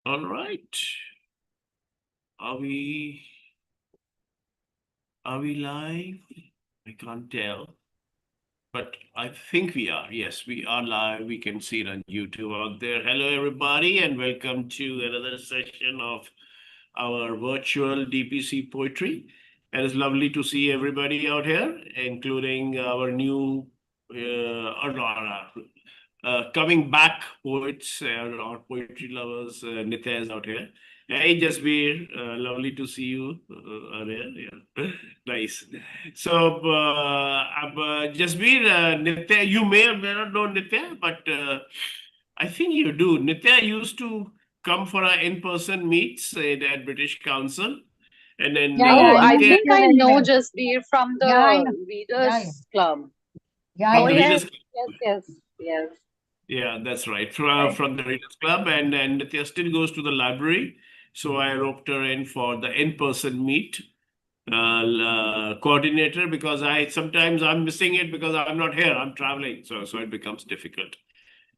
All right. Are we live? I can't tell. But I think we are. Yes, we are live. We can see it on YouTube out there. Hello, everybody, and welcome to another session of our virtual DPC poetry. And it's lovely to see everybody out here, including our new coming back poets or poetry lovers. Nitya is out here. Hey, Jasbir, lovely to see you there. Yeah, nice. So, Jasbir, Nitya, you may or may not know Nitya, but I think you do. Nitya used to come for our in-person meets at British Council, and then Oh, I I know Nitya think Nitya I very know well. Jasbir from Yeah, I the know. Yeah. Readers Club. Yeah, Oh, from the yeah. yes, Readers. yes. Yeah, that's right. Right. From the Readers Club, and Nitya still goes to the library. So I roped her in for the in-person meet coordinator because I sometimes I'm missing it because I'm not here. I'm traveling, so it becomes difficult.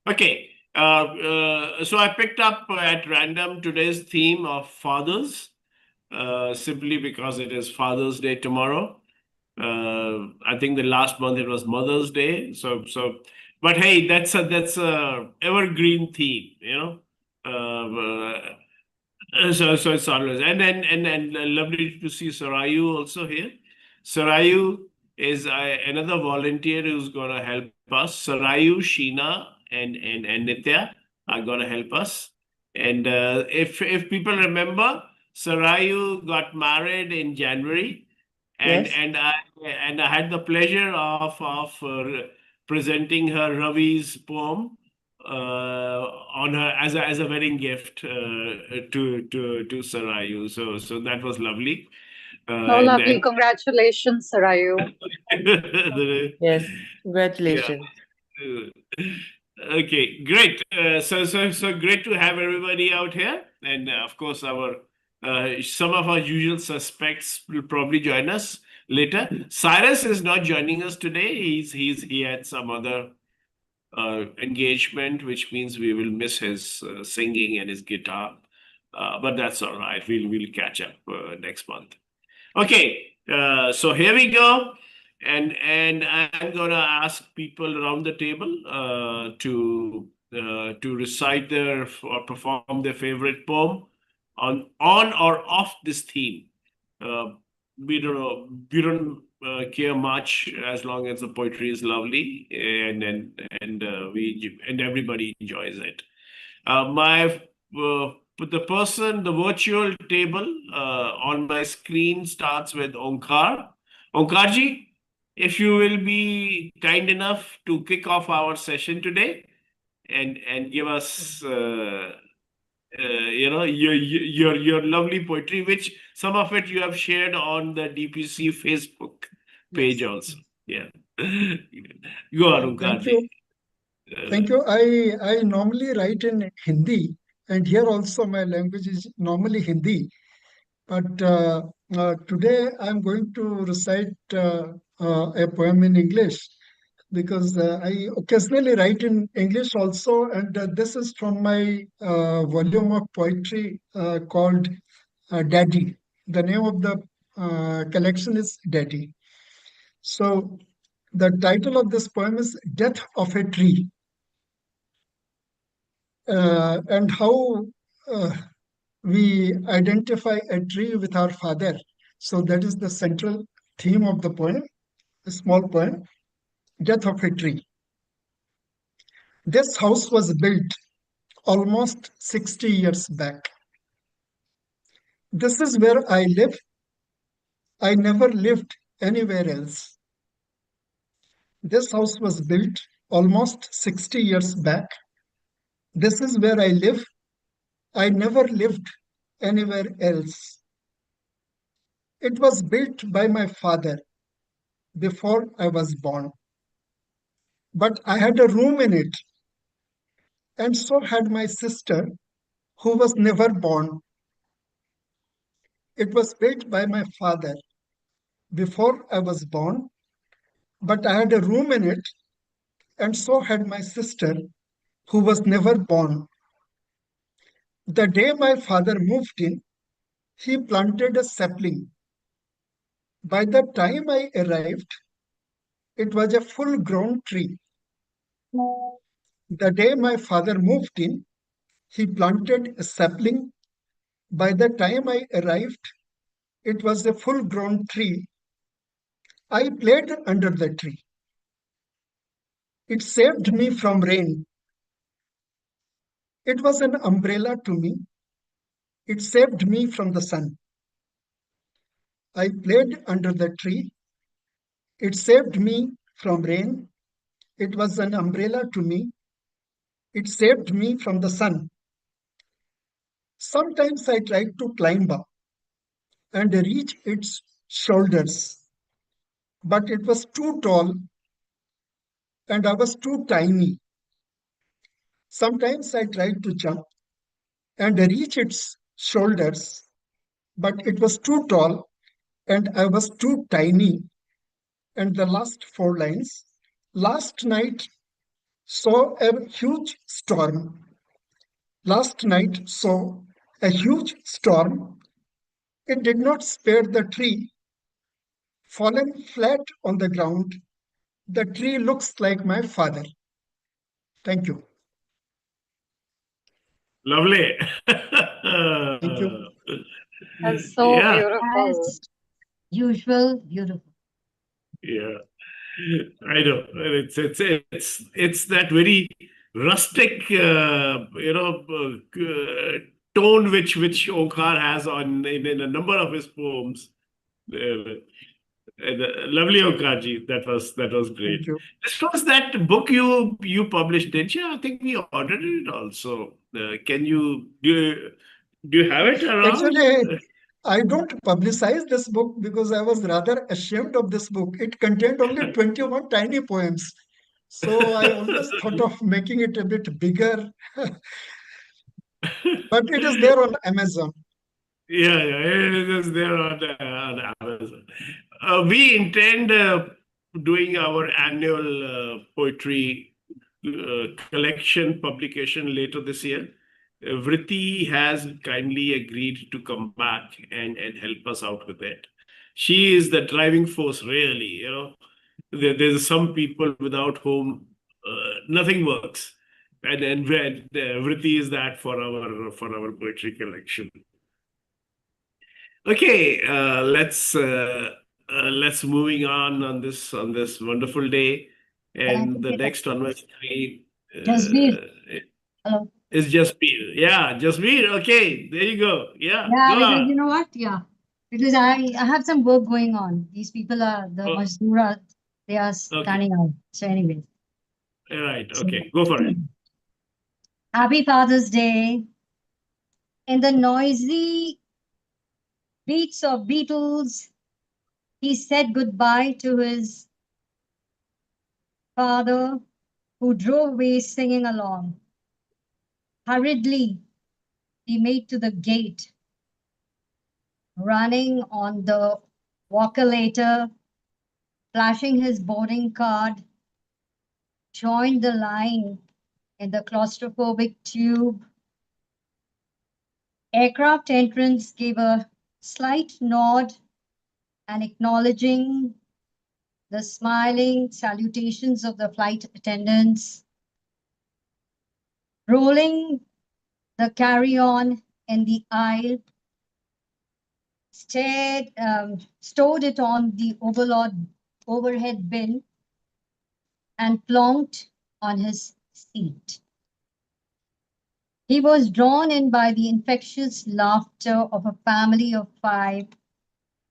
Okay. So I picked up at random today's theme of fathers, simply because it is Father's Day tomorrow. I think the last month it was Mother's Day. But hey, that's a evergreen theme, you know. So it's always and lovely to see Sarayu also here. Sarayu is another volunteer who's gonna help us. Sarayu, Sheena, and Nitya are gonna help us. And if people remember, Sarayu got married in January, and Yes. and I had the pleasure of presenting her Ravi's poem on her as a wedding gift to Sarayu. So that was lovely. Oh, And lovely. Congratulations, Sarayu. Yes. yeah. Congratulations. Okay, great. So great to have everybody out here, and of course, our some of our usual suspects will probably join us later. Cyrus is not joining us today. He had some other engagement, which means we will miss his singing and his guitar. But that's all right. We'll catch up next month. Okay, so here we go, and I'm gonna ask people around the table to recite their or perform their favorite poem on or off this theme. Uh, we don't care much as long as the poetry is lovely and everybody enjoys it. The virtual table on my screen starts with Onkar. Onkarji, if you will be kind enough to kick off our session today and give us, your lovely poetry, which some of it you have shared on the DPC Facebook page Yes. also. Yeah. Go on, Thank Onkarji. you. Thank you. I normally write in Hindi, and here also my language is normally Hindi. But today I'm going to recite a poem in English because I occasionally write in English also, and this is from my volume of poetry called Daddy. The name of the collection is Daddy. So the title of this poem is Death of a Tree. And how uh, we identify a tree with our father. So that is the central theme of the poem, a small poem, Death of a Tree. This house was built almost 60 years back. This is where I live. I never lived anywhere else. This house was built almost 60 years back. This is where I live. I never lived anywhere else. It was built by my father before I was born. But I had a room in it, and so had my sister, who was never born. It was built by my father before I was born, but I had a room in it, and so had my sister, who was never born. The day my father moved in, he planted a sapling. By the time I arrived, it was a full grown tree. The day my father moved in, he planted a sapling. By the time I arrived, it was a full grown tree. I played under the tree. It saved me from rain. It was an umbrella to me. It saved me from the sun. I played under the tree. It saved me from rain. It was an umbrella to me. It saved me from the sun. Sometimes I tried to climb up and reach its shoulders, but it was too tall and I was too tiny. Sometimes I tried to jump and reach its shoulders, but it was too tall and I was too tiny. And the last four lines: last night saw a huge storm. Last night saw a huge storm. It did not spare the tree. Fallen flat on the ground, the tree looks like my father. Thank you. Lovely. Thank you. That's so Yeah, beautiful. As usual, beautiful. yeah. I know. It's that very rustic, tone which Onkar has in a number of his poems. Lovely, Onkarji. That was great. Thank you. This was that book you published, didn't you? I think we ordered it also. Can you do you have it around? Actually, I don't publicize this book because I was rather ashamed of this book. It contained only 21 tiny poems. So I always thought of making it a bit bigger, but it is there on Amazon. Yeah, it is there on Amazon. We intend doing our annual poetry collection publication later this year. Vritti has kindly agreed to come back and help us out with it. She is the driving force, really. There's some people without whom nothing works, and Vritti is that for our poetry collection. Okay, let's moving on this wonderful day, Can I and the take it? next on my screen Jasbir. Hello. is Jasbir. Yeah, Jasbir. Okay, there you go. Yeah, Yeah, go because you on. know what? Yeah. Because I have some work going on. These people are the Oh, Mazdura, they are okay, standing out. So anyway. all right. So Okay, go for it. happy Father's Day. In the noisy beats of Beatles, he said goodbye to his father who drove away singing along. Hurriedly, he made to the gate, running on the walker later, flashing his boarding card, joined the line in the claustrophobic tube. Aircraft entrance gave a slight nod and acknowledging the smiling salutations of the flight attendants, rolling the carry-on in the aisle, stowed it on the overhead bin, and plonked on his seat. He was drawn in by the infectious laughter of a family of five,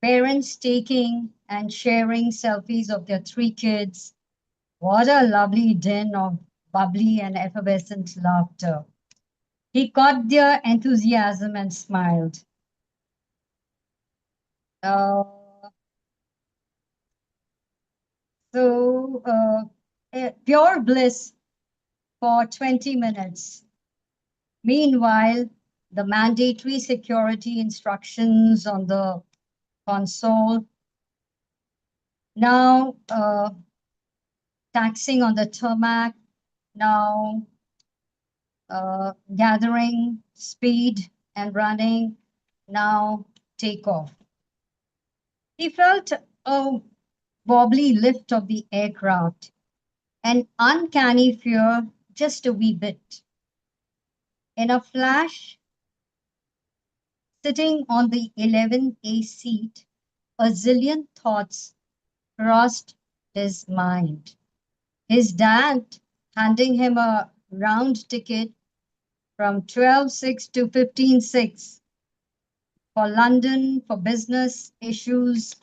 parents taking and sharing selfies of their three kids. What a lovely din of bubbly and effervescent laughter. He caught their enthusiasm and smiled. Uh, Pure bliss for 20 minutes. Meanwhile, the mandatory security instructions on the console, now taxing on the tarmac, now gathering speed and running. Now take off. He felt a wobbly lift of the aircraft, an uncanny fear, just a wee bit. In a flash, sitting on the 11A seat, a zillion thoughts crossed his mind. His dad handing him a round ticket from 12.6 to 15.6 for London, for business issues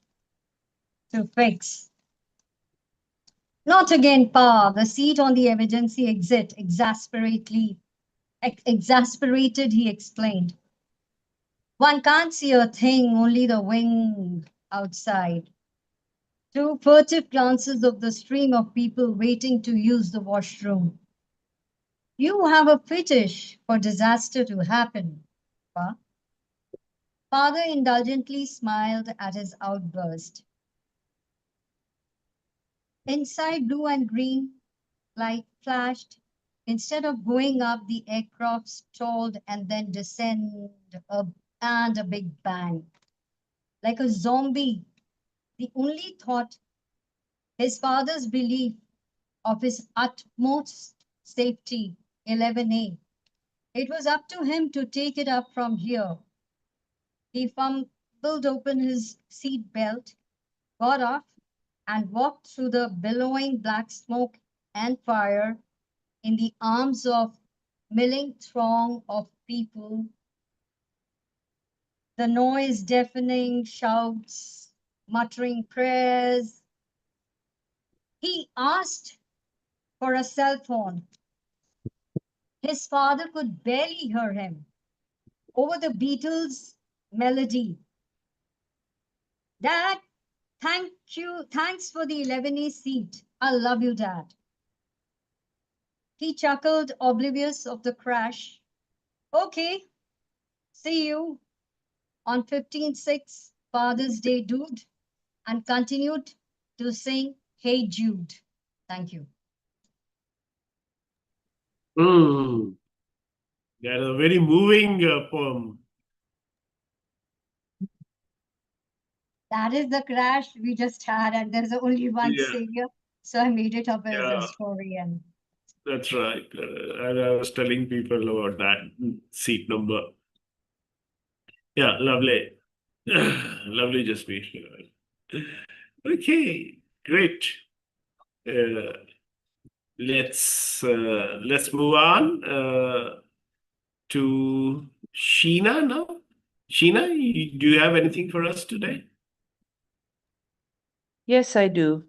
to fix. Not again, Pa. The seat on the emergency exit exasperated, he explained. One can't see a thing, only the wing outside. Two furtive glances of the stream of people waiting to use the washroom. You have a fetish for disaster to happen, Pa. Father indulgently smiled at his outburst. Inside, blue and green light flashed. Instead of going up, the aircraft stalled and then and a big bang. Like a zombie, the only thought, his father's belief of his utmost safety, 11A. It was up to him to take it up from here. He fumbled open his seat belt, got off, and walked through the billowing black smoke and fire in the arms of milling throng of people. The noise deafening, shouts, muttering prayers. He asked for a cell phone. His father could barely hear him. Over the Beatles' melody. Dad, thank you. Thanks for the 11A seat. I love you, Dad. He chuckled, oblivious of the crash. Okay, see you on 15.6 Father's Day, dude, and continued to sing Hey Jude. Thank you. That is a very moving poem. That is the crash we just had, and there's only one Yeah. savior. So I made it up as Yeah. a story. And That's right. And I was telling people about that seat number. Yeah, lovely. Lovely, Jasmeet. Okay, great. Let's move on to Sheena now. Sheena, do you have anything for us today? Yes, I do.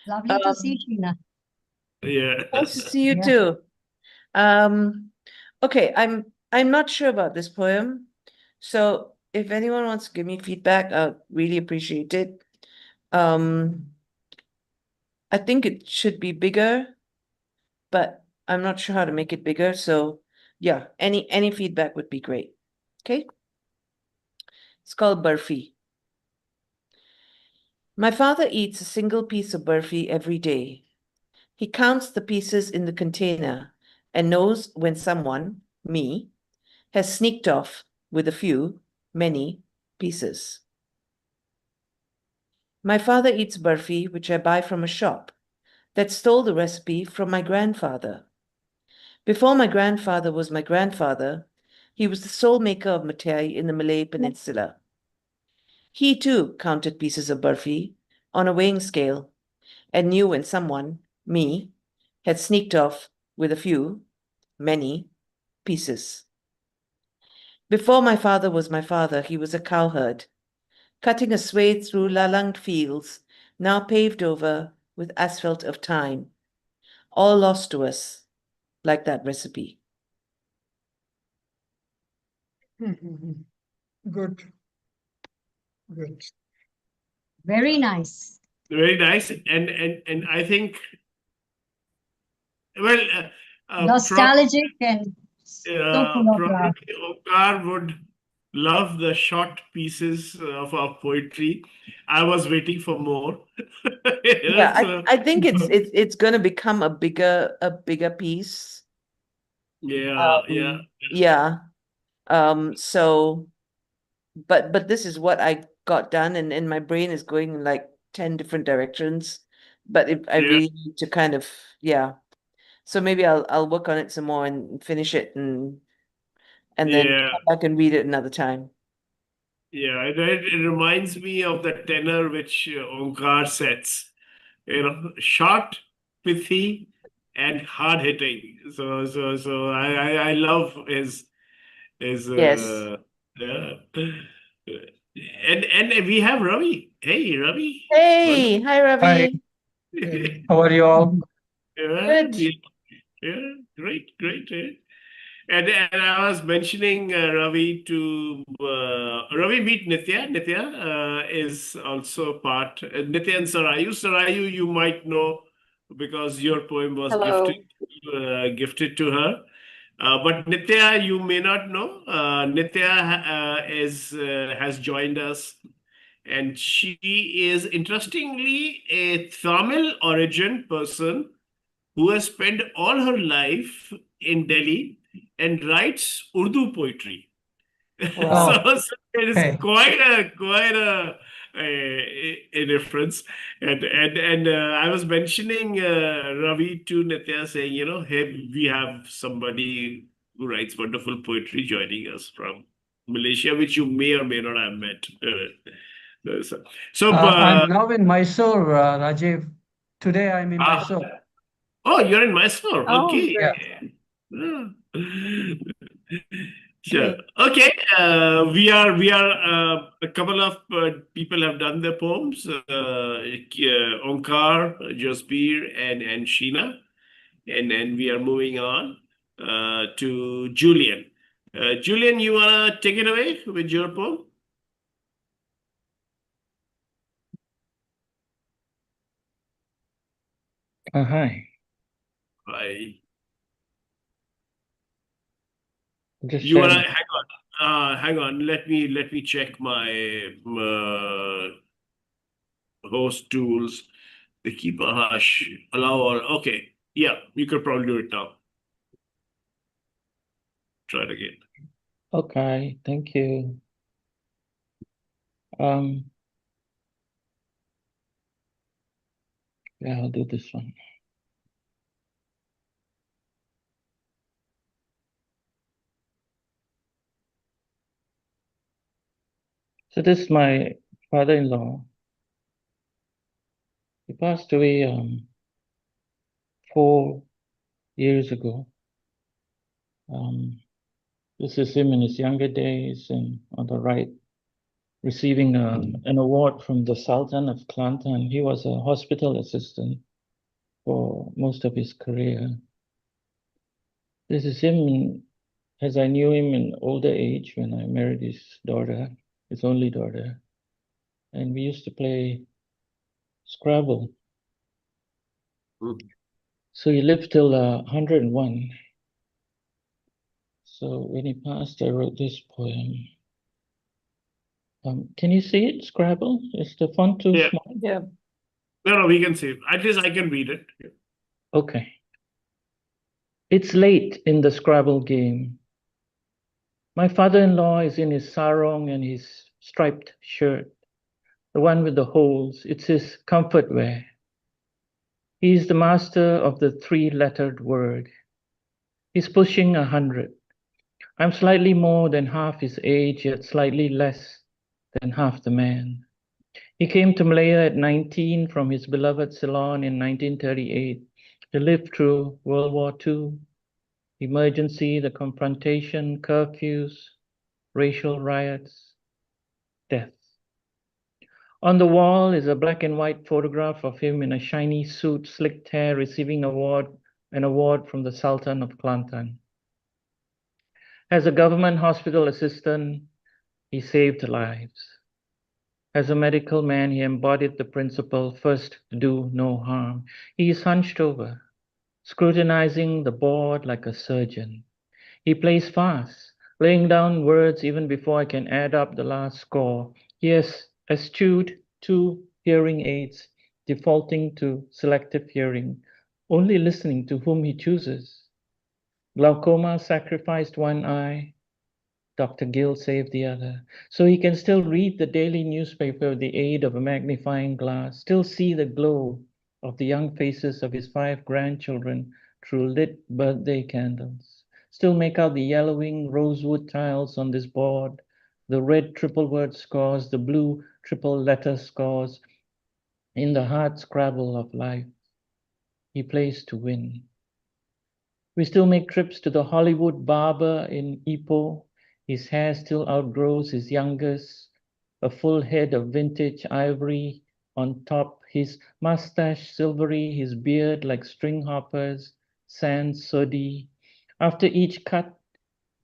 lovely to see Sheena. Yeah. Nice to see you Yeah. too. Okay, I'm not sure about this poem, so if anyone wants to give me feedback, I'd really appreciate it. I think it should be bigger, but I'm not sure how to make it bigger. So yeah, any feedback would be great. Okay. It's called Burfi. My father eats a single piece of burfi every day. He counts the pieces in the container and knows when someone, me, has sneaked off with a few, many pieces. My father eats burfi, which I buy from a shop that stole the recipe from my grandfather. Before my grandfather was my grandfather, he was the sole maker of mithai in the Malay Peninsula. He too counted pieces of burfi on a weighing scale and knew when someone, me, had sneaked off with a few, many pieces. Before my father was my father, he was a cowherd, cutting a swathe through lalanged fields, now paved over with asphalt of time, all lost to us, like that recipe. Good. Good. Very nice. Very nice. And I think, well, Nostalgic and so full of love. probably Omkar would love the short pieces of our poetry. I was waiting for more. Yeah, So- I think it's gonna become a bigger piece. Yeah, yeah. Yeah. So, but this is what I got done, and my brain is going in like 10 different directions. But I Yeah. really need to kind of, yeah. So maybe I'll work on it some more and finish it and then Yeah. come back and read it another time. Yeah, it reminds me of the tenor which Omkar sets. Short, pithy, and hard hitting. So I love his Yes. yeah. And we have Ravi. Hey, Ravi. Welcome. Hey, hi Hi, Ravi. how are you all? Yeah, Good. yeah, great, great. And I was mentioning Ravi to Ravi meet Nitya. Nitya is also part. Nitya and Sarayu. Sarayu, you might know because your poem was Hello. gifted to her. But Nitya, you may not know. Nitya has joined us, and she is interestingly a Tamil origin person who has spent all her life in Delhi and writes Urdu poetry. Wow. So it is Hey, quite a difference. And I was mentioning Ravi to Nitya, saying, hey, we have somebody who writes wonderful poetry joining us from Malaysia, which you may or may not have met. So, I'm now in Mysore, Rajiv. Today I'm in ah, Mysore. oh, you're in Mysore. Oh, Okay. Yeah. great. Yeah. Sure. Great. Okay. We are a couple of people have done their poems. Onkar, Jasbir, and Sheena, and then we are moving on to Julian. Julian, you wanna take it away with your poem? Hi. I, Just you wanna sharing. hang on. Hang on. Let me check my host tools. They keep a hush. Allow all. Okay. Yeah, you could probably do it now. Try it again. Okay, thank you. Um, yeah, I'll do this one. So this is my father-in-law. He passed away 4 years ago. This is him in his younger days, and on the right, receiving an award from the Sultan of Kelantan. He was a hospital assistant for most of his career. This is him as I knew him in older age when I married his daughter, his only daughter. And we used to play Scrabble. Mm. So he lived till 101. So when he passed, I wrote this poem. Can you see it, Scrabble? Is the font too Yeah. small? Yeah. No, we can see. At least I can read it. Okay. It's late in the Scrabble game. My father-in-law is in his sarong and his striped shirt, the one with the holes. It's his comfort wear. He is the master of the three-lettered word. He's pushing 100. I'm slightly more than half his age, yet slightly less than half the man. He came to Malaya at 19 from his beloved Ceylon in 1938. He lived through World War II, emergency, the confrontation, curfews, racial riots, death. On the wall is a black and white photograph of him in a shiny suit, slicked hair, receiving an award from the Sultan of Kelantan. As a government hospital assistant, he saved lives. As a medical man, he embodied the principle, first do no harm. He is hunched over, scrutinizing the board like a surgeon. He plays fast, laying down words even before I can add up the last score. He has eschewed 2 hearing aids, defaulting to selective hearing, only listening to whom he chooses. Glaucoma sacrificed one eye. Dr. Gill saved the other. So he can still read the daily newspaper with the aid of a magnifying glass, still see the glow of the young faces of his 5 grandchildren through lit birthday candles, still make out the yellowing rosewood tiles on this board, the red triple word scores, the blue triple letter scores in the hard scrabble of life. He plays to win. We still make trips to the Hollywood barber in Ipoh. His hair still outgrows his youngest, a full head of vintage ivory on top, his mustache silvery, his beard like string hoppers, sans soddy. After each cut,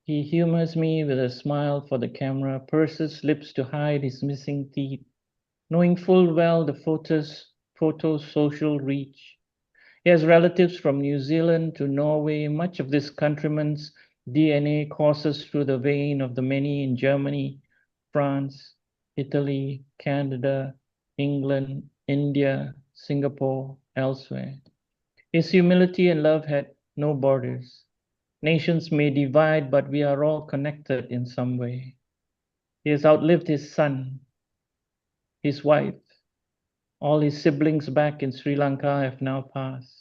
he humors me with a smile for the camera, purses lips to hide his missing teeth, knowing full well the photo's social reach. He has relatives from New Zealand to Norway. Much of this countryman's DNA courses through the vein of the many in Germany, France, Italy, Canada, England, India, Singapore, elsewhere. His humility and love had no borders. Nations may divide, but we are all connected in some way. He has outlived his son, his wife. All his siblings back in Sri Lanka have now passed.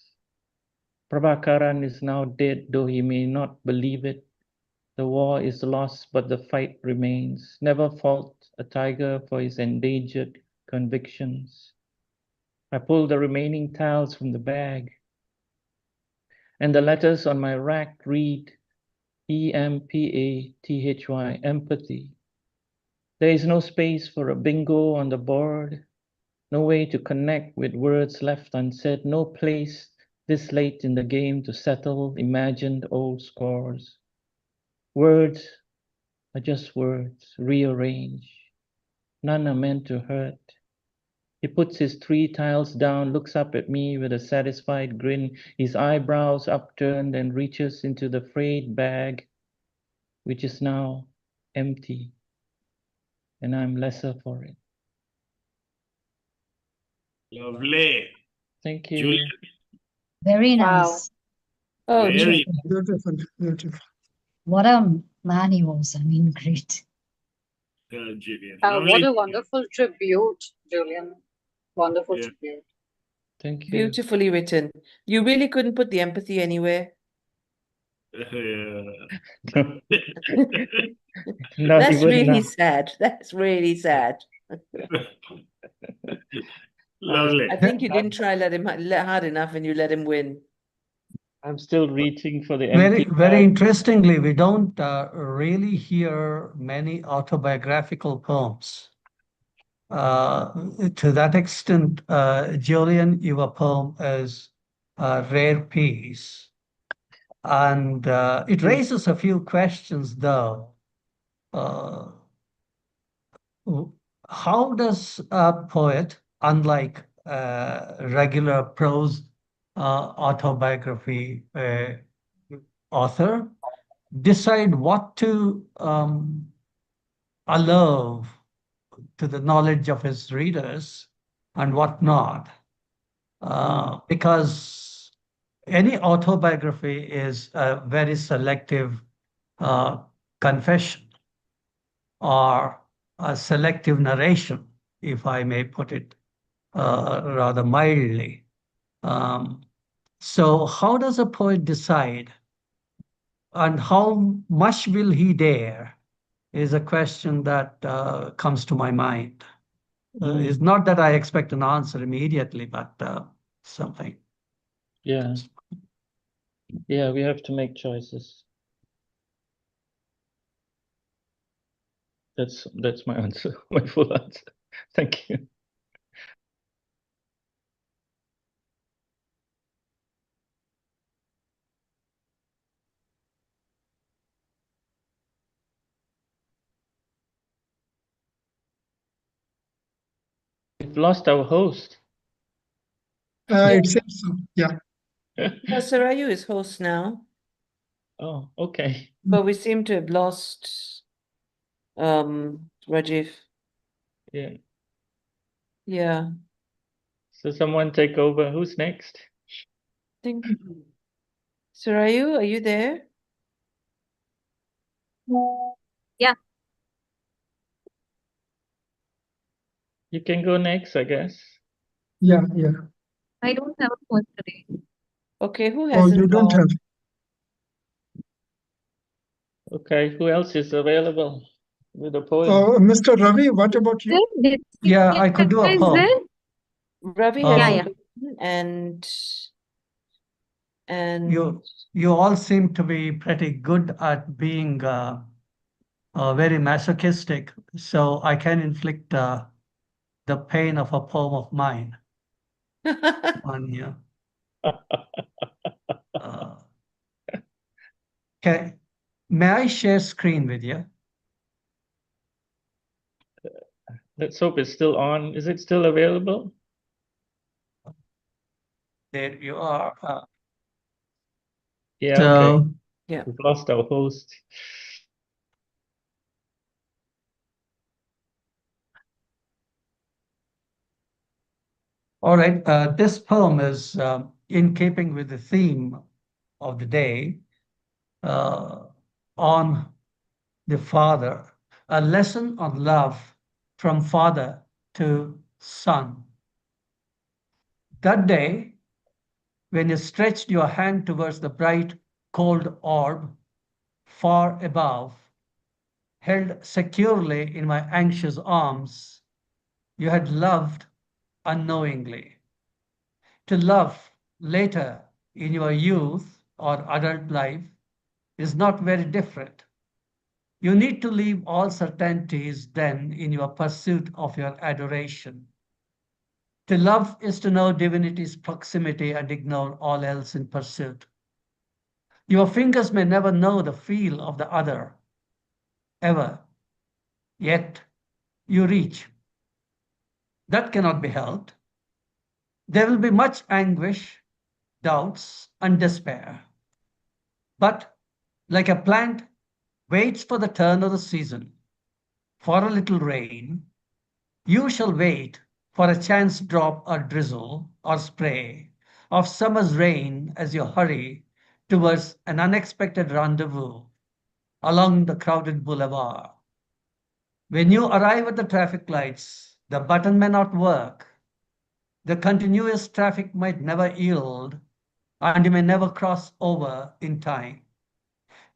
Prabhakaran is now dead, though he may not believe it. The war is lost, but the fight remains. Never fault a tiger for his endangered convictions. I pull the remaining tiles from the bag, and the letters on my rack read EMPATHY, empathy. There is no space for a bingo on the board, no way to connect with words left unsaid, no place this late in the game to settle imagined old scores. Words are just words, rearranged. None are meant to hurt. He puts his 3 tiles down, looks up at me with a satisfied grin, his eyebrows upturned, and reaches into the frayed bag, which is now empty, and I'm lesser for it. Lovely. Thank you. Julian, Very Wow. nice. Oh, very Beautiful, beautiful. What a man he was. I mean, great. Julian. What Lovely. a wonderful tribute, Julian. Wonderful Yeah. tribute. Thank you. beautifully written. You really couldn't put the empathy anywhere. Not That's even really now. sad. That's really sad. Lovely. I think you didn't try let him hard enough, and you let him win. I'm still reaching for the Very, empty very bag. interestingly, we don't really hear many autobiographical poems. To that extent, Julian, your poem is a rare piece. And it raises a few questions, though. How does a poet, unlike regular prose autobiography author, decide what to allow to the knowledge of his readers and what not? Because any autobiography is a very selective confession or a selective narration, if I may put it rather mildly. So how does a poet decide, and how much will he dare, is a question that comes to my mind. It's not that I expect an answer immediately, but something. Yeah. Yeah, we have to make choices. That's my answer, my full answer. Thank you. We've lost our host. It seems so. Yeah. No, Sarayu is host now, Oh, okay. but we seem to have lost Rajiv. Yeah. Yeah, So someone take over. Who's next? think Sarayu, are you there? Yeah. You can go next, I guess. Yeah, yeah. I don't have a phone today. Okay, who Oh, hasn't you don't gone? have. Okay, who else is available with a poem? Mr. Ravi, what about you? Yeah, I could do a Is poem. there? Ravi Uh, hasn't Yeah, gone, and You all seem to be pretty good at being very masochistic, so I can inflict the pain of a poem of mine on you. Uh, may I share screen with you? Let's hope it's still on. Is it still available? There you are. Yeah, So, okay. yeah. We've lost our host. all right, this poem is in keeping with the theme of the day on the father, a lesson on love from father to son. That day, when you stretched your hand towards the bright, cold orb far above, held securely in my anxious arms, you had loved unknowingly. To love later in your youth or adult life is not very different. You need to leave all certainties then in your pursuit of your adoration. To love is to know divinity's proximity and ignore all else in pursuit. Your fingers may never know the feel of the other, ever, yet you reach. That cannot be helped. There will be much anguish, doubts, and despair. But like a plant waits for the turn of the season, for a little rain, you shall wait for a chance drop or drizzle or spray of summer's rain as you hurry towards an unexpected rendezvous along the crowded boulevard. When you arrive at the traffic lights, the button may not work, the continuous traffic might never yield, and you may never cross over in time.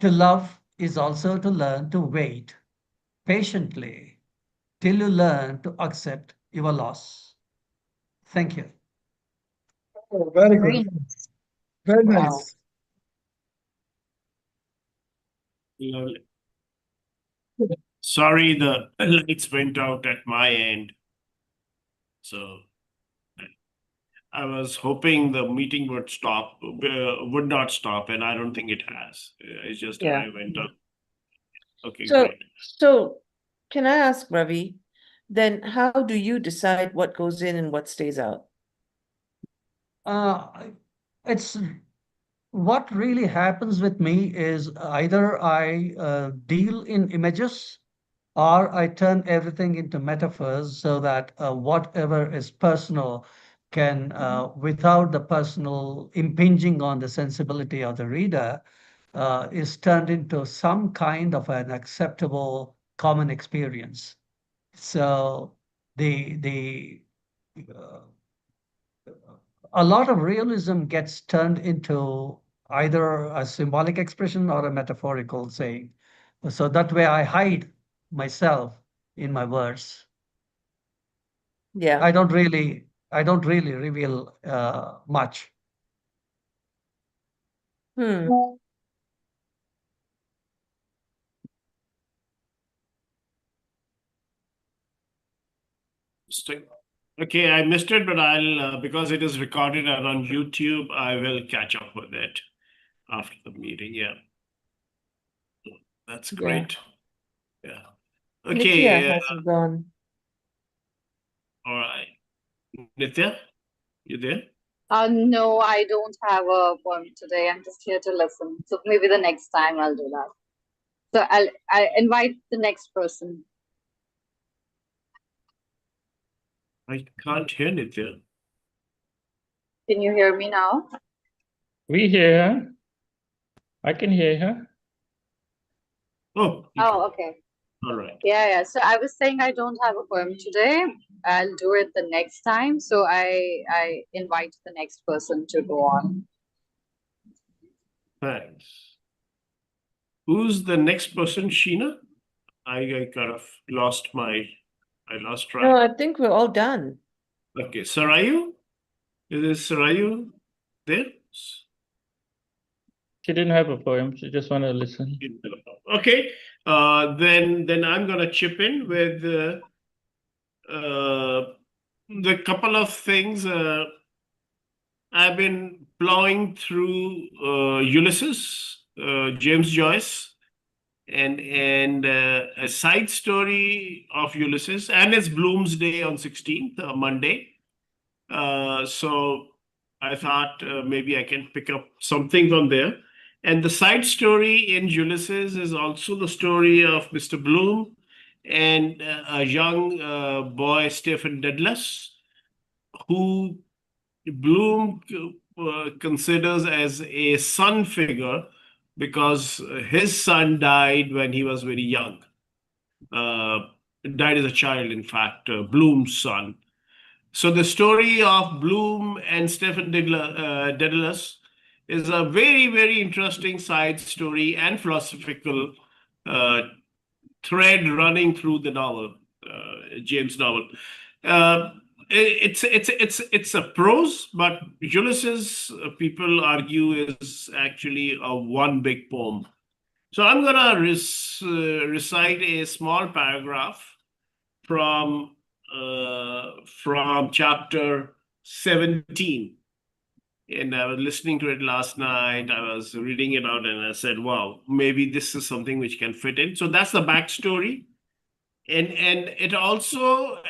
To love is also to learn to wait patiently till you learn to accept your loss. Thank you. Oh, very Very good. nice. Very Wow. nice. Lovely. Sorry, the lights went out at my end. So I was hoping the meeting would not stop, and I don't think it has. It's just Yeah. I went up. Okay, So, great. so can I ask Ravi, then how do you decide what goes in and what stays out? It's what really happens with me is either I deal in images or I turn everything into metaphors so that whatever is personal can, without the personal impinging on the sensibility of the reader, is turned into some kind of an acceptable common experience. So the uh, a lot of realism gets turned into either a symbolic expression or a metaphorical saying. So that way I hide myself in my words. Yeah. I don't really reveal much. Hmm. Okay, I missed it, but I'll because it is recorded and on YouTube, I will catch up with it after the meeting. Yeah, that's Yeah. great. Yeah. Nitya Okay. hasn't gone. All right. Nitya, you there? No, I don't have a poem today. I'm just here to listen. So maybe the next time I'll do that. So I invite the next person. I can't hear Nitya. Can you hear me now? We hear her. I can hear her. Oh, Oh, okay. all right. Yeah. So I was saying I don't have a poem today. I'll do it the next time. So I invite the next person to go on. Thanks. Who's the next person, Sheena? I kind of lost track. No, I think we're all done. Okay, Sarayu? Is Sarayu there? She didn't have a poem. She just wanted to listen. Okay, then I'm gonna chip in with the couple of things. I've been plowing through Ulysses, James Joyce, and a side story of Ulysses, and it's Bloomsday on 16th, Monday. So I thought maybe I can pick up something from there. And the side story in Ulysses is also the story of Mr. Bloom and a young boy, Stephen Dedalus, who Bloom considers as a son figure because his son died when he was very young. Died as a child, in fact, Bloom's son. So the story of Bloom and Stephen Dedalus is a very, very interesting side story and philosophical thread running through the novel, James novel. It's a prose, but Ulysses, people argue, is actually a one big poem. So I'm gonna recite a small paragraph from chapter 17. And I was listening to it last night. I was reading it out and I said, wow, maybe this is something which can fit in. So that's the backstory. And it also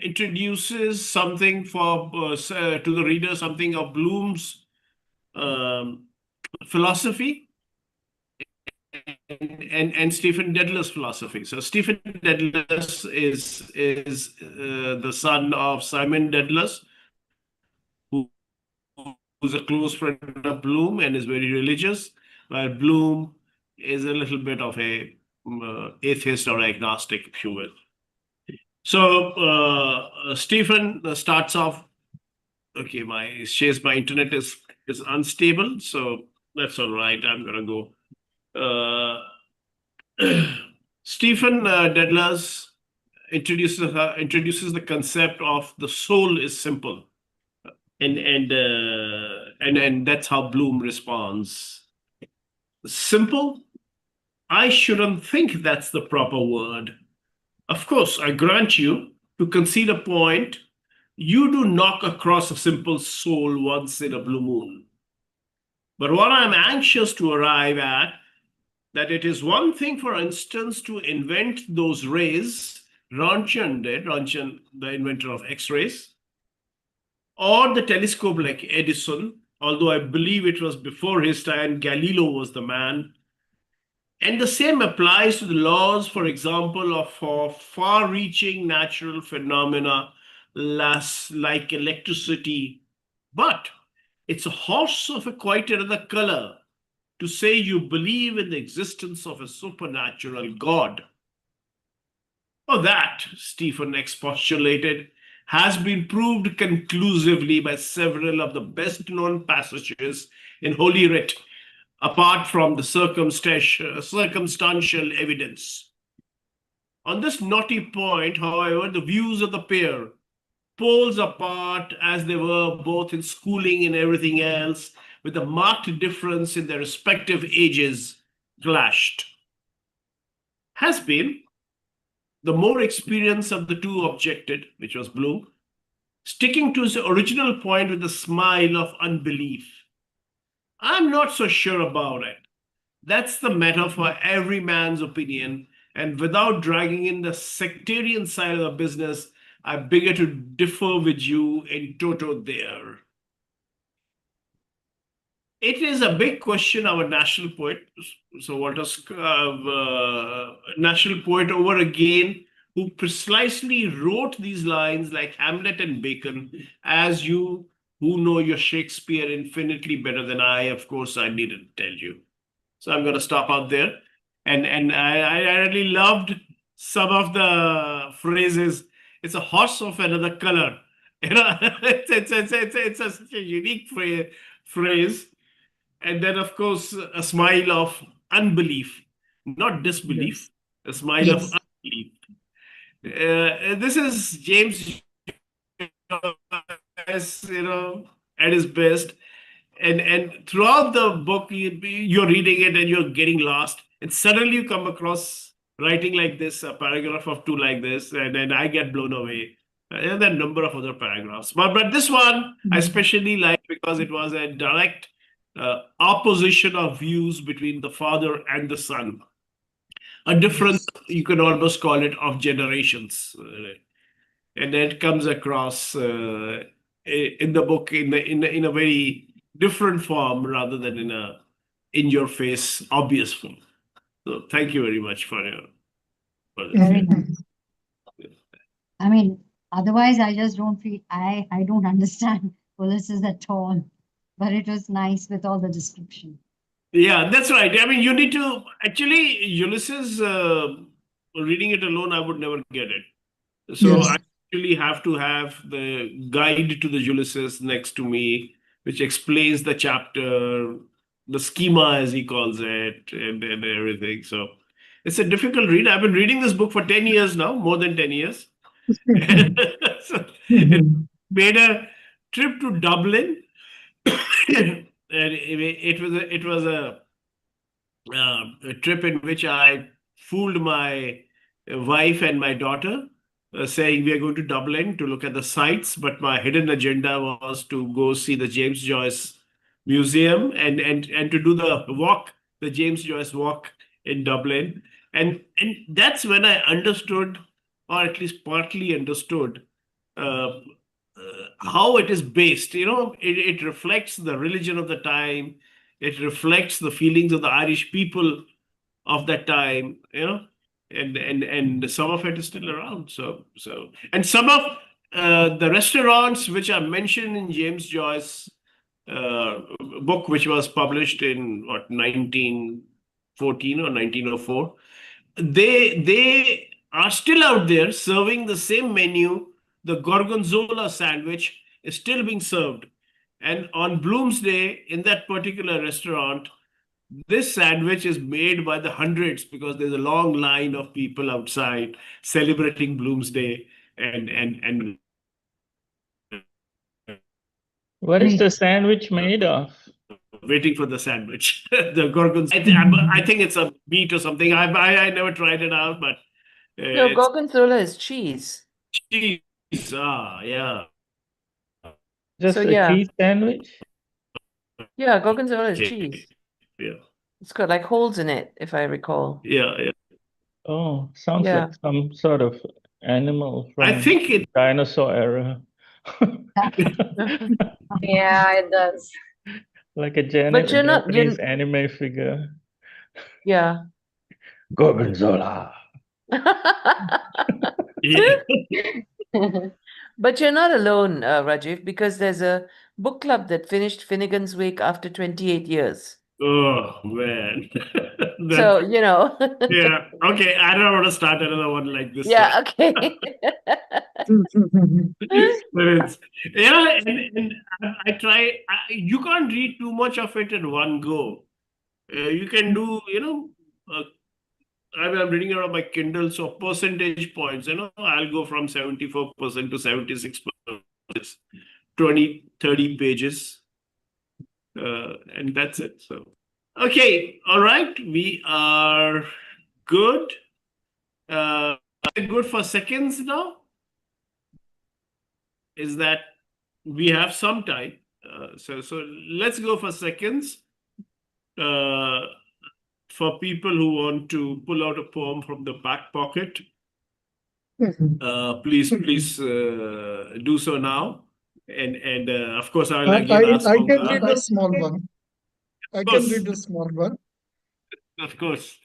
introduces something for to the reader, something of Bloom's philosophy and Stephen Dedalus' philosophy. So Stephen Dedalus is the son of Simon Dedalus, who's a close friend of Bloom and is very religious, while Bloom is a little bit of a atheist or agnostic, if you will. So Stephen starts off. Okay, my internet is unstable, so that's all right. I'm gonna go. Stephen Dedalus introduces the concept of the soul is simple, and that's how Bloom responds. Simple? I shouldn't think that's the proper word. Of course, I grant you, to concede a point, you do knock across a simple soul once in a blue moon. But what I'm anxious to arrive at, that it is one thing, for instance, to invent those rays Roentgen did, Roentgen, the inventor of X-rays, or the telescope like Edison, although I believe it was before his time, Galileo was the man. And the same applies to the laws, for example, of far-reaching natural phenomena like electricity. But it's a horse of a quite another color to say you believe in the existence of a supernatural God. Oh, that, Stephen expostulated, has been proved conclusively by several of the best-known passages in Holy Writ, apart from the circumstantial evidence. On this knotty point, however, the views of the pair, poles apart as they were both in schooling and everything else, with a marked difference in their respective ages, clashed. Has been the more experienced of the two objected, which was Bloom, sticking to his original point with a smile of unbelief. I'm not so sure about it. That's the matter for every man's opinion, and without dragging in the sectarian side of the business, I begin to differ with you in toto there. It is a big question, our national poet, so Walter, national poet over again, who precisely wrote these lines like Hamlet and Bacon, as you who know your Shakespeare infinitely better than I, of course, I needn't tell you. So I'm going to stop out there. And I really loved some of the phrases. It's a horse of another color. You know, it's such a unique phrase. And then, of course, a smile of unbelief, not disbelief, Yes. a smile of Yes. unbelief. This is James, at his best. And throughout the book, you're reading it and you're getting lost. And suddenly you come across writing like this, a paragraph of two like this, and then I get blown away. And then a number of other paragraphs. But this one I especially like because it was a direct opposition of views between the father and the son. A difference, you can almost call it, of generations. And that comes across in the book in a very different form rather than in a in your face obvious form. So thank you very much for this. Very nice. I mean, otherwise, I just don't feel, I don't understand Ulysses at all. But it was nice with all the description. Yeah, that's right. I mean, you need to actually Ulysses. Reading it alone, I would never get it. So Yes. I actually have to have the guide to the Ulysses next to me, which explains the chapter, the schema as he calls it, and everything. So it's a difficult read. I've been reading this book for 10 years now, more than 10 years. So it made a trip to Dublin. And it was a trip in which I fooled my wife and my daughter, saying we are going to Dublin to look at the sights, but my hidden agenda was to go see the James Joyce Museum and to do the walk, the James Joyce walk in Dublin. And that's when I understood, or at least partly understood, uh, how it is based. It reflects the religion of the time. It reflects the feelings of the Irish people of that time, and some of it is still around. And some of the restaurants which are mentioned in James Joyce book, which was published in what 1914 or 1904, they are still out there serving the same menu. The gorgonzola sandwich is still being served. And on Bloomsday, in that particular restaurant, this sandwich is made by the hundreds because there's a long line of people outside celebrating Bloomsday and What is the Great. sandwich made of? waiting for the sandwich. The gorgonzola. I think it's a meat or something. I never tried it out, but No, it's gorgonzola is cheese. cheese. Yeah. Just So a yeah. cheese sandwich? Yeah, gorgonzola is Okay. cheese. Yeah. It's got like holes in it, if I recall. Yeah. Oh, sounds Yeah. like some sort of animal I from think it. dinosaur era. Yeah, it does. Like a But you're not, Japanese anime figure. yeah. Gorgonzola. Yeah. But you're not alone, Rajiv, because there's a book club that finished Finnegan's Wake after 28 years. Oh man. So, Yeah. Okay. I don't want to start another one like this. yeah, okay. And I try. You can't read too much of it in one go. You can do, I'm reading it on my Kindle, so percentage points, I'll go from 74% to 76%, 20, 30 pages. And that's it. So, okay. All right. We are good. Good for seconds now. Is that we have some time. So let's go for seconds. For people who want to pull out a poem from the back pocket, please do so now. And of course, I'll again ask I can Omkar. read a small one. I can course. read a small one. Of course.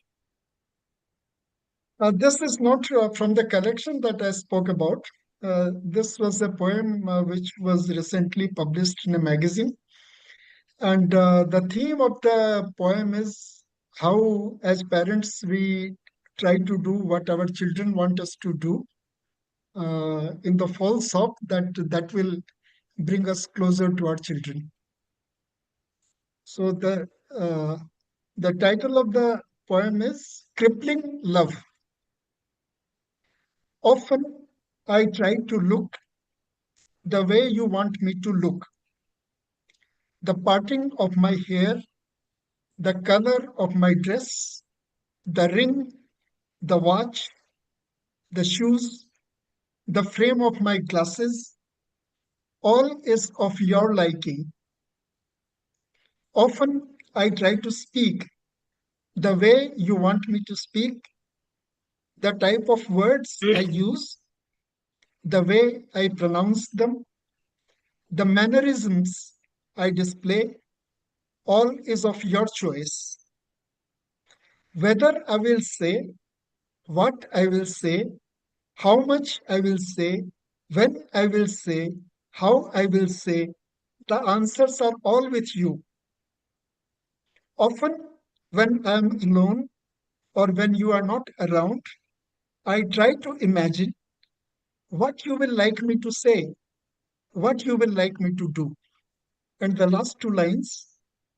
This is not from the collection that I spoke about. This was a poem which was recently published in a magazine. And the theme of the poem is how, as parents, we try to do what our children want us to do, in the false hope that will bring us closer to our children. So the title of the poem is Crippling Love. Often I try to look the way you want me to look. The parting of my hair, the color of my dress, the ring, the watch, the shoes, the frame of my glasses, all is of your liking. Often I try to speak the way you want me to speak, the type of words I use, the way I pronounce them, the mannerisms I display, all is of your choice. Whether I will say, what I will say, how much I will say, when I will say, how I will say, the answers are all with you. Often, when I am alone or when you are not around, I try to imagine what you will like me to say, what you will like me to do. And the last two lines,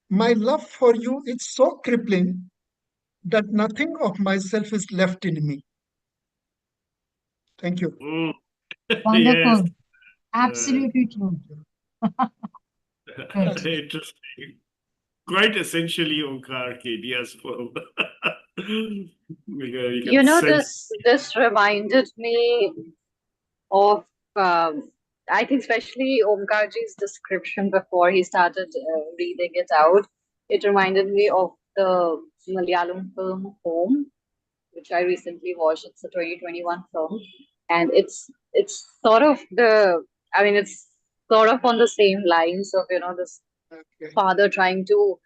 my love for you is so crippling that nothing of myself is left in me. Thank you. Yes. Wonderful. Absolutely true. Good. Interesting. Quite essentially Omkar KDS poem. You You can know, sense. this reminded me of I think especially Omkarji's description before he started reading it out. It reminded me of the Malayalam film Home, which I recently watched. It's a 2021 film, and it's sort of it's sort of on the same lines of this Okay. father trying to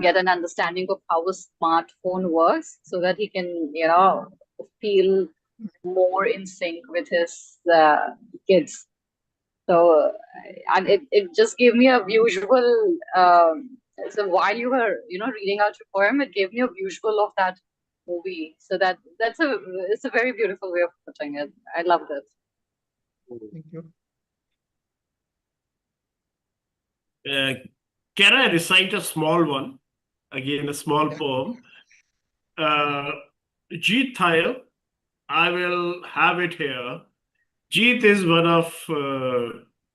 get an understanding of how a smartphone works so that he can feel more in sync with his kids. So and it just gave me a visual so while you were reading out your poem, it gave me a visual of that movie. So it's a very beautiful way of putting it. I loved it. Thank you. Can I recite a small one? Again, a small poem. Jeet Thayil, I will have it here. Jeet is one of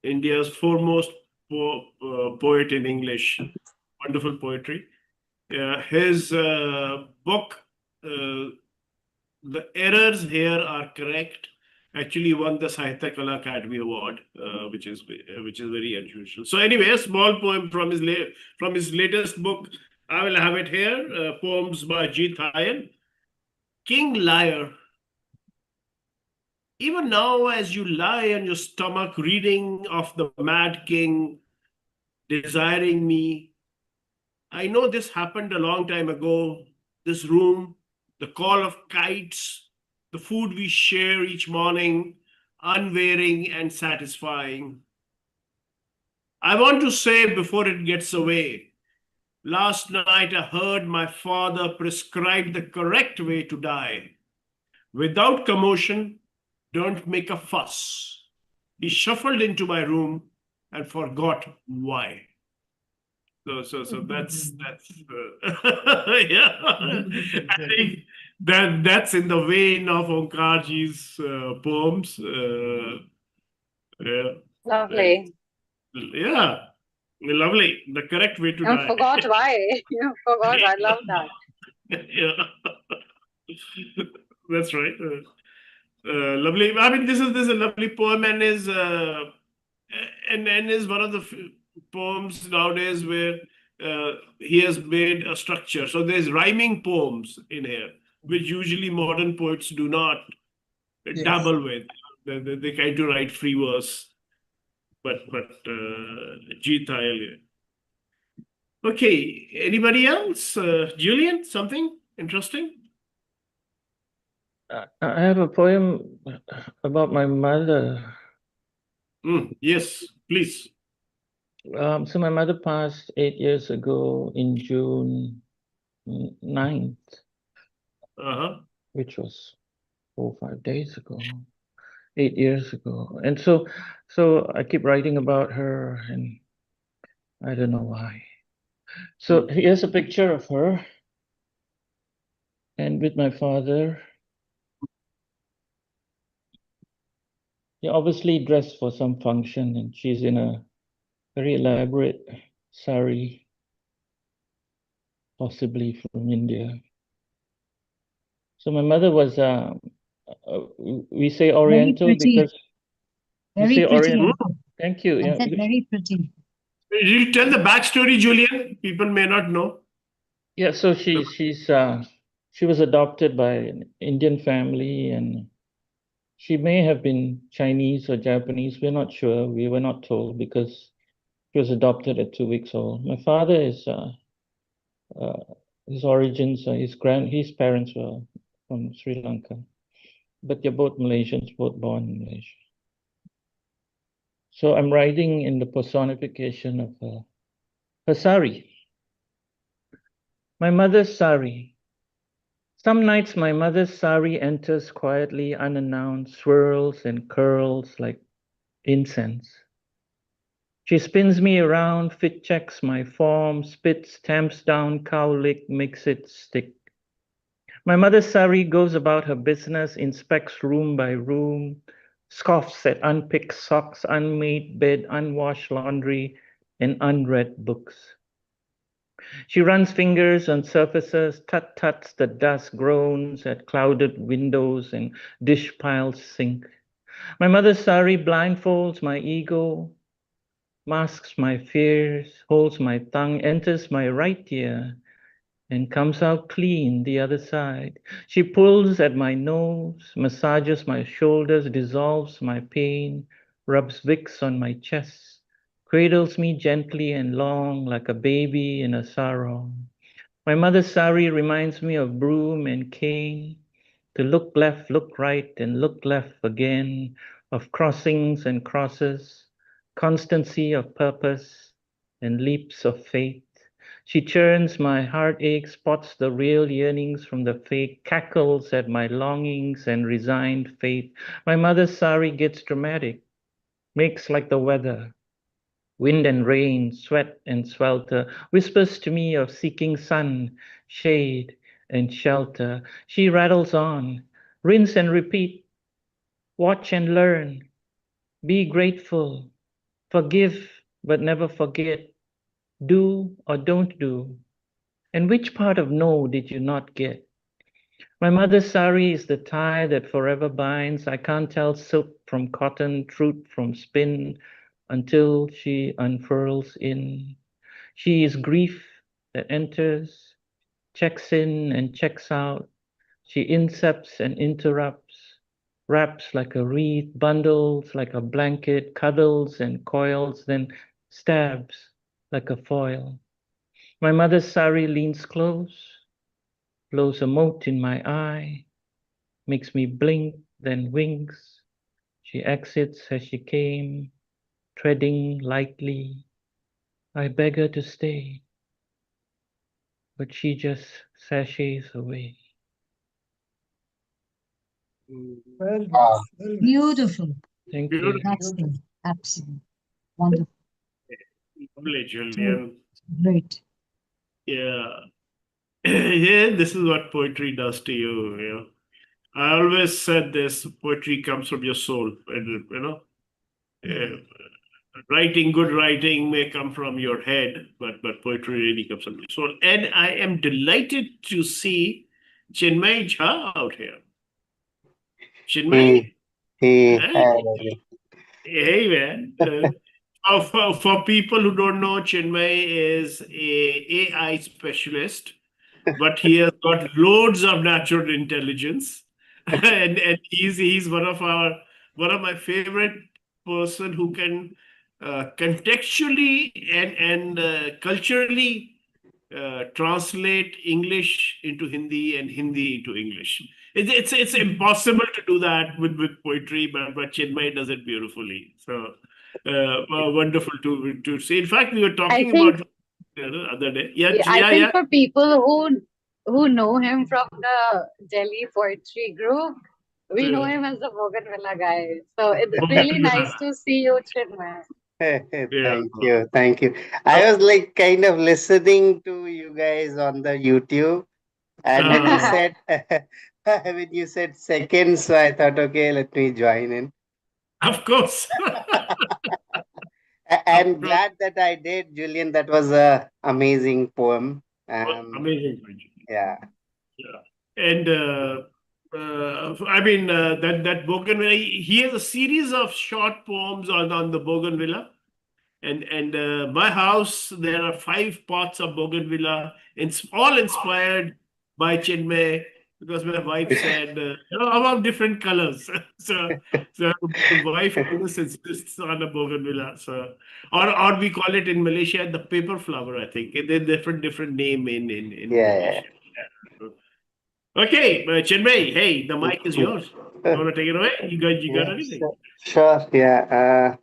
India's foremost poet in English. Wonderful poetry. His book, The Errors Here Are Correct, actually won the Sahitya Kala Academy Award, which is very unusual. So anyway, a small poem from his latest book. I will have it here. Poems by Jeet Thayil. King Liar. Even now, as you lie on your stomach, reading of the Mad King, desiring me, I know this happened a long time ago. This room, the call of kites, the food we share each morning, unwearying and satisfying. I want to say before it gets away, last night I heard my father prescribe the correct way to die. Without commotion, don't make a fuss. He shuffled into my room and forgot why. So that's yeah. I think that's in the vein of Omkarji's poems. Yeah, Lovely. yeah, lovely. The correct way to I die. forgot why. You forgot. I love that. Yeah, that's right. Lovely. I mean, this is a lovely poem, and is one of the poems nowadays where he has made a structure. So there's rhyming poems in here, which usually modern poets do not Yes. dabble with. They kind of write free verse, but Jeet Thayil. Okay, anybody else? Julian, something interesting? I have a poem about my mother. Yes, please. So my mother passed 8 years ago in June 9th, which was 4 or 5 days ago, 8 years ago. And so I keep writing about her, and I don't know why. So here's a picture of her and with my father. He obviously dressed for some function, and she's in a very elaborate sari, possibly from India. So my mother was, we say Oriental because we Very say pretty. Oriental. Thank you. I Yeah. said very pretty. You tell the backstory, Julian. People may not know. Yeah. So she was adopted by an Indian family, and she may have been Chinese or Japanese. We're not sure. We were not told because she was adopted at 2 weeks old. My father is his origins, his parents were from Sri Lanka, but they're both Malaysians, both born in Malaysia. So I'm writing in the personification of her sari. My mother's sari. Some nights my mother's sari enters quietly, unannounced, swirls and curls like incense. She spins me around, fit checks my form, spits, tamps down, cowlick, makes it stick. My mother's sari goes about her business, inspects room by room, scoffs at unpicked socks, unmade bed, unwashed laundry, and unread books. She runs fingers on surfaces, tut-tuts the dust, groans at clouded windows and dish piles sink. My mother's sari blindfolds my ego, masks my fears, holds my tongue, enters my right ear, and comes out clean the other side. She pulls at my nose, massages my shoulders, dissolves my pain, rubs Vicks on my chest, cradles me gently and long like a baby in a sarong. My mother's sari reminds me of broom and cane, to look left, look right, and look left again, of crossings and crosses, constancy of purpose, and leaps of faith. She churns my heartache, spots the real yearnings from the fake, cackles at my longings and resigned faith. My mother's sari gets dramatic, makes like the weather, wind and rain, sweat and swelter, whispers to me of seeking sun, shade, and shelter. She rattles on, rinse and repeat, watch and learn, be grateful, forgive but never forget, do or don't do. And which part of no did you not get? My mother's sari is the tie that forever binds. I can't tell silk from cotton, truth from spin, until she unfurls in. She is grief that enters, checks in and checks out. She incepts and interrupts, wraps like a wreath, bundles like a blanket, cuddles and coils, then stabs like a foil. My mother's sari leans close, blows a mote in my eye, makes me blink, then winks. She exits as she came, treading lightly. I beg her to stay, but she just sashays away. Very Wow. nice, very nice. Beautiful. Thank you. Beautiful. That's the absolute wonderful. Lovely, Julian. Great. Yeah. Yeah, this is what poetry does to you, you know. I always said this, poetry comes from your soul, and you know. Good writing may come from your head, but poetry really comes from your soul. And I am delighted to see Chinmay Jha out here. Chinmay, Hey, hey man. For people who don't know, Chinmay is a AI specialist, but he has got loads of natural intelligence, and he's one of my favorite person who can contextually and culturally translate English into Hindi and Hindi into English. It's impossible to do that with poetry, but Chinmay does it beautifully. So wonderful to see. In fact, we were I talking think about the other day. Yeah, I yeah, think yeah. for people who know him from the Delhi poetry group, we know him as the Bougainvillea guy. So it's really Bougainvillea. nice to see you, Chinmay. Yeah. Thank you. Thank you. I was like kind of listening to you guys on the YouTube, and when you said when you said second, so I thought, okay, let me join in. Of course. And glad that I did, Julian. That was a amazing poem. Amazing. Yeah. Yeah. And I mean that Bougainvillea. He has a series of short poems on the Bougainvillea. And my house, there are 5 pots of bougainvillea, all inspired by Chinmay, because my wife said, about different colors. so the wife always insists on a bougainvillea. So, or we call it in Malaysia the paper flower. I think there's different name in Yeah. Malaysia. Okay, Chinmay, hey, the mic is yours. You want to take it away? You got anything? Sure. Yeah.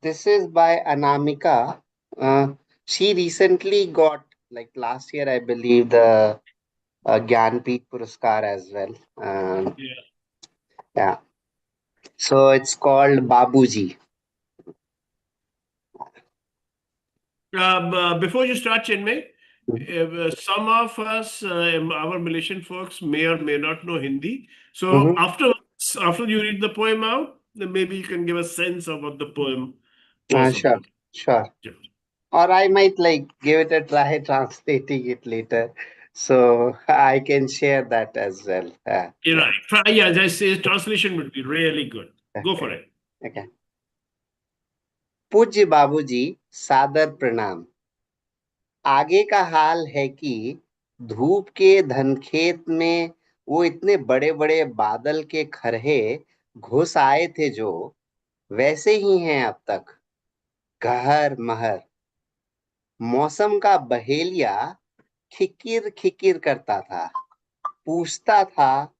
This is by Anamika. She recently got, like last year, I believe, the Gyanpith Puraskar as well. Yeah. So it's called Babuji. Before you start, Chinmay, some of us, our Malaysian folks, may or may not know Hindi. So after you read the poem out, then maybe you can give a sense of what the poem was Sure. about. Sure. Yeah. Or I might like give it a try translating it later. So I can share that as well. Yeah, this translation would be really good. Go for it. Okay. पूज्य बाबूजी सादर प्रणाम। आगे का हाल है कि धूप के धनखेत में वो इतने बड़े बड़े बादल के खरहे घुस आए थे, जो वैसे ही हैं अब तक कहर महर। मौसम का बहेलिया खिकिर खिकिर करता था, पूछता था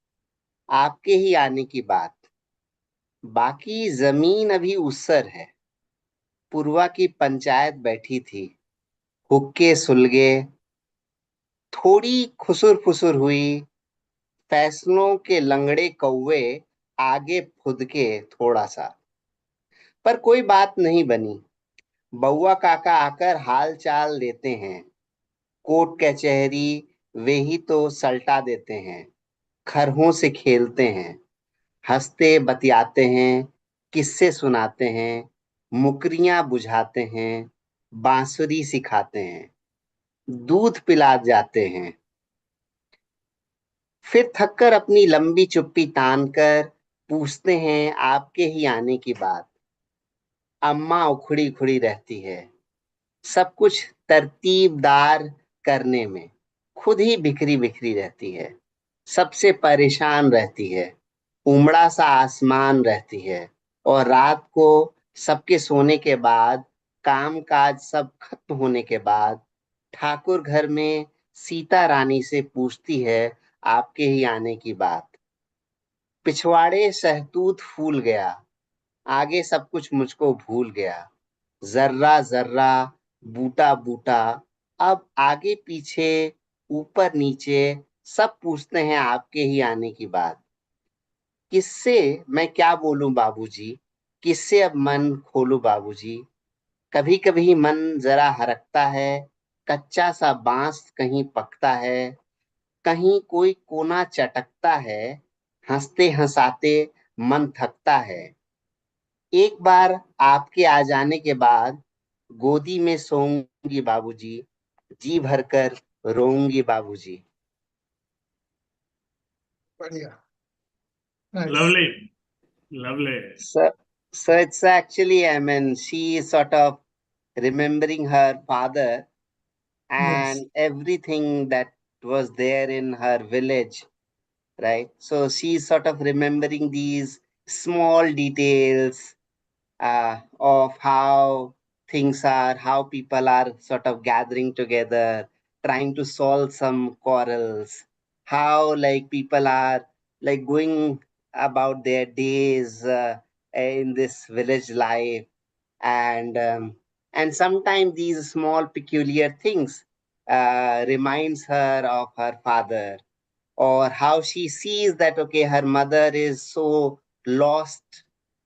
आपके ही आने की बात। बाकी जमीन अभी उसर है, पूर्वा की पंचायत बैठी थी, हुक्के सुलगे, थोड़ी खुसुर फुसुर हुई, फैसलों के लंगड़े कौवे आगे फुदके थोड़ा सा, पर कोई बात नहीं बनी। बउआ काका आकर हाल चाल लेते हैं, कोर्ट कचहरी वे ही तो सल्टा देते हैं, खरहों से खेलते हैं, हंसते बतियाते हैं, किस्से सुनाते हैं, मुकरियां बुझाते हैं, बांसुरी सिखाते हैं, दूध पिला जाते हैं। फिर थककर अपनी लंबी चुप्पी तान कर पूछते हैं आपके ही आने की बात। अम्मा उखड़ी उखड़ी रहती है, सब कुछ तरतीबदार करने में, खुद ही बिखरी बिखरी रहती है, सबसे परेशान रहती है, उमड़ा सा आसमान रहती है, और रात को सबके सोने के बाद, काम काज सब खत्म होने के बाद, ठाकुर घर में सीता रानी से पूछती है आपके ही आने की बात। पिछवाड़े सहतूत फूल गया, आगे सब कुछ मुझको भूल गया, जर्रा जर्रा बूटा बूटा, अब आगे पीछे ऊपर नीचे सब पूछते हैं आपके ही आने की बात। किससे मैं क्या बोलूं बाबूजी, किससे अब मन खोलूं बाबूजी। कभी कभी मन जरा हरकता है, कच्चा सा बांस कहीं पकता है, कहीं कोई कोना चटकता है, हंसते हंसाते मन थकता है। एक बार आपके आ जाने के बाद गोदी में सोऊंगी बाबूजी, जी भरकर रोऊंगी बाबूजी। बढ़िया। Nice. Lovely. So it's actually, I mean, she is sort of remembering her father and Yes. everything that was there in her village, right? So she's sort of remembering these small details of how things are, how people are sort of gathering together, trying to solve some quarrels, how like people are like going about their days in this village life, and sometimes these small peculiar things reminds her of her father, or how she sees that okay, her mother is so lost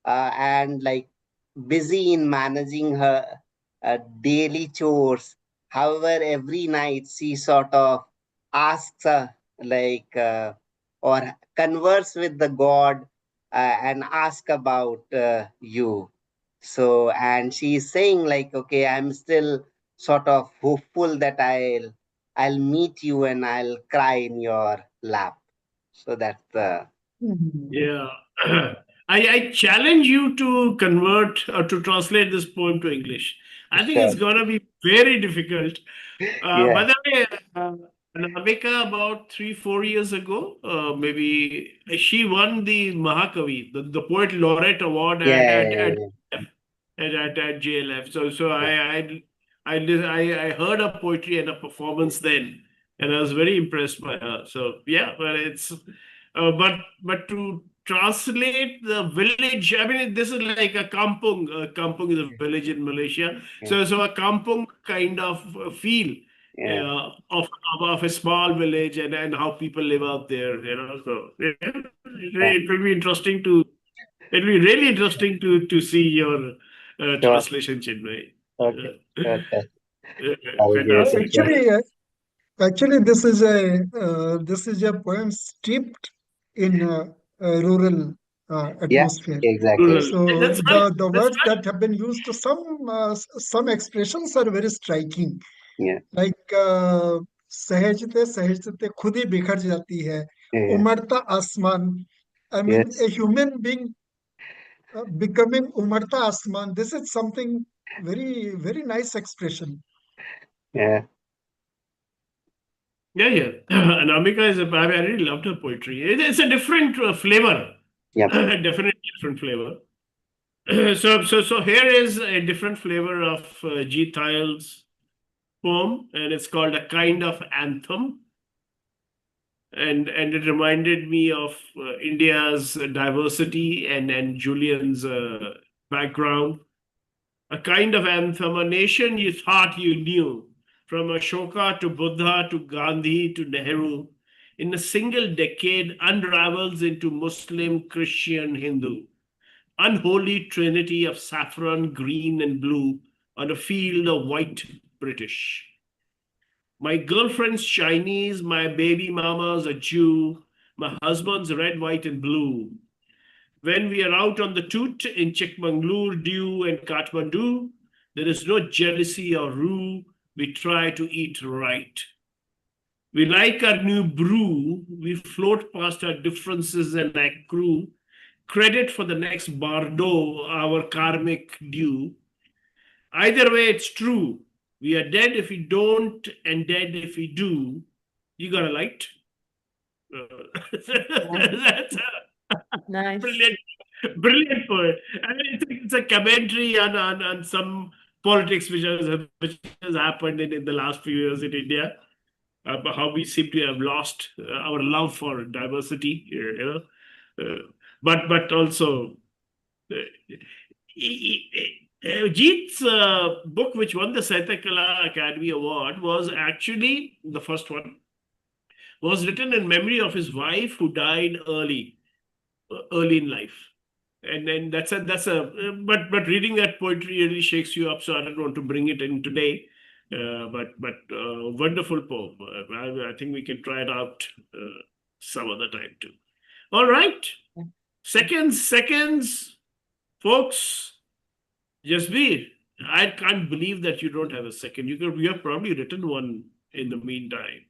and like busy in managing her daily chores. However, every night she sort of asks or converse with the god and ask about you. So, and she's saying like, okay, I'm still sort of hopeful that I'll meet you and I'll cry in your lap. So that's the Yeah. I challenge you to convert or to translate this poem to English. I think it's sure. going to be very difficult. By Yeah, the way, Anamika, about 3, 4 years ago, maybe she won the Mahakavi, the Poet Laureate Award yeah, yeah, at JLF. So yeah, I heard her poetry and a performance then, and I was very impressed by her. So yeah, but it's but to translate the village, I mean, this is like a kampung. Kampung is a village in Malaysia. yeah, So a kampung kind of feel yeah, of a small village and how people live out there. So yeah, yeah. it will be interesting to. It'll be really interesting to see your Sure. translation, Chinmay. Okay. Okay. I'll give it a Fantastic. try. Actually, this is a poem steeped in rural Yeah, atmosphere. exactly. Rural. So That's right. the That's words right. that have been used, some expressions are very striking. Yeah, Like सहजते सहजते खुद ही बिखर जाती है, yeah, उमड़ता आसमान. I mean, a yes, human being becoming umarta asman. This is something very, very nice expression. yeah, Yeah. Anamika I really loved her poetry. It's a different flavor. yep, Definitely different flavor. So here is a different flavor of G. Thiel's poem, and it's called A Kind of Anthem. And it reminded me of India's diversity and Julian's background. A kind of anthem, a nation you thought you knew, from Ashoka to Buddha to Gandhi to Nehru, in a single decade unravels into Muslim, Christian, Hindu. Unholy trinity of saffron, green, and blue on a field of white British. My girlfriend's Chinese, my baby mama's a Jew, my husband's red, white, and blue. When we are out on the toot in Chikmagalur, Dew, and Kathmandu, there is no jealousy or rue. We try to eat right. We like our new brew. We float past our differences and accrue credit for the next Bardo, our karmic due. Either way, it's true. We are dead if we don't, and dead if we do. You got a light? That's a Nice. brilliant poet. I mean, it's a commentary on some politics which has happened in the last few years in India. How we seem to have lost our love for diversity, but also Jeet's book, which won the Sahitya Kala Academy Award, was actually the first one. Was written in memory of his wife who died early in life, and then that's a but reading that poetry really shakes you up. So I don't want to bring it in today, but wonderful poem. I think we can try it out some other time too. All right, seconds, folks. Jasbir, I can't believe that you don't have a second. You have probably written one in the meantime.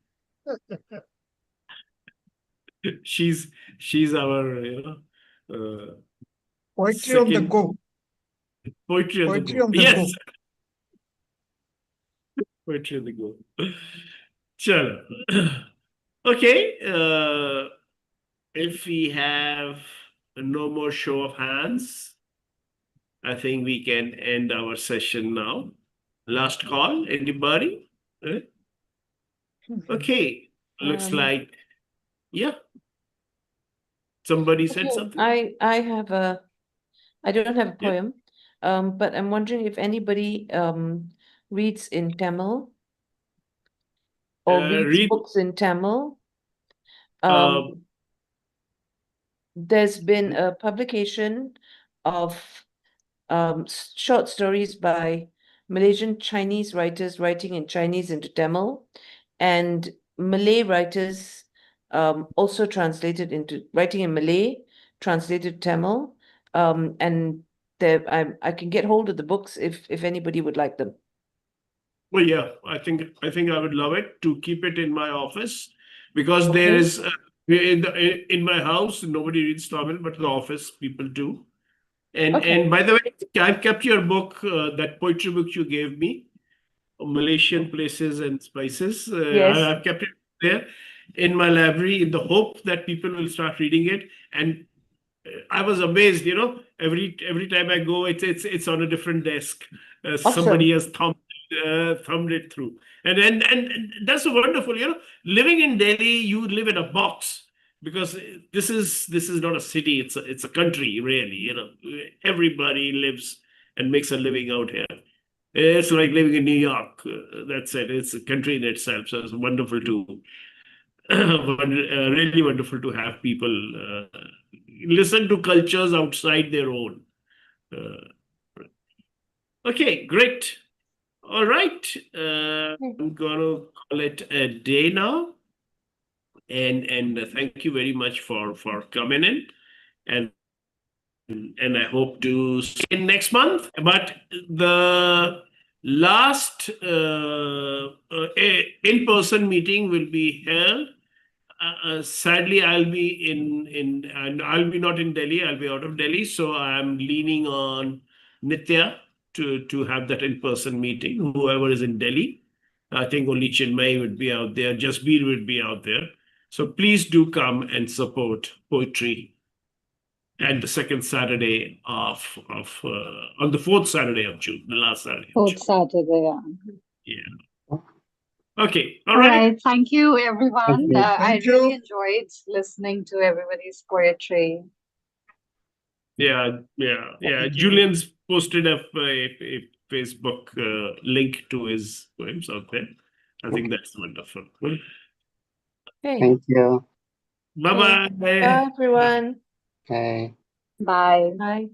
She's our Poetry on the second go. poetry on the Poetry go. on the Yes, go. poetry on the go. Chalo. Okay. If we have no more show of hands, I think we can end our session now. Last call, anybody? Okay. Looks like, yeah. Somebody said Okay, something. I don't have a Yeah. poem, but I'm wondering if anybody reads in Tamil or reads Read. books in Tamil. Uh, There's been a publication of short stories by Malaysian Chinese writers writing in Chinese into Tamil, and Malay writers also translated into writing in Malay, translated Tamil, and I can get hold of the books if anybody would like them. well, yeah, I think I would love it to keep it in my office, because there Okay. is in my house nobody reads Tamil, but the office people do. Okay. And by the way, I've kept your book, that poetry book you gave me, Malaysian Places and Spices. Yes. I've kept it there in my library in the hope that people will start reading it. And I was amazed, every time I go, it's on a different desk. Somebody has thumbed it through, and that's so wonderful. Living in Delhi, you live in a box, because this is not a city; it's a country, really. Everybody lives and makes a living out here. It's like living in New York. That's it. It's a country in itself. So it's wonderful to really wonderful to have people listen to cultures outside their own. Okay, great. All right. I'm gonna call it a day now. And thank you very much for coming in. And I hope to see you next month. But the last in-person meeting will be held. Sadly, I'll be and I'll be not in Delhi. I'll be out of Delhi, so I'm leaning on Nitya to have that in-person meeting. Whoever is in Delhi, I think only Chinmay would be out there. Jasbir would be out there. So please do come and support poetry. And the second Saturday on the fourth Saturday of June, the last Saturday of Fourth June. Saturday, yeah. Yeah. Okay. All All right. right. Thank you, everyone. you. I Thank really you. enjoyed listening to everybody's poetry. Yeah. Thank you. Julian's posted a Facebook link to his poems out there. I think that's wonderful. Okay. Thank you. Bye-bye. Bye, everyone. Bye. Bye. Bye.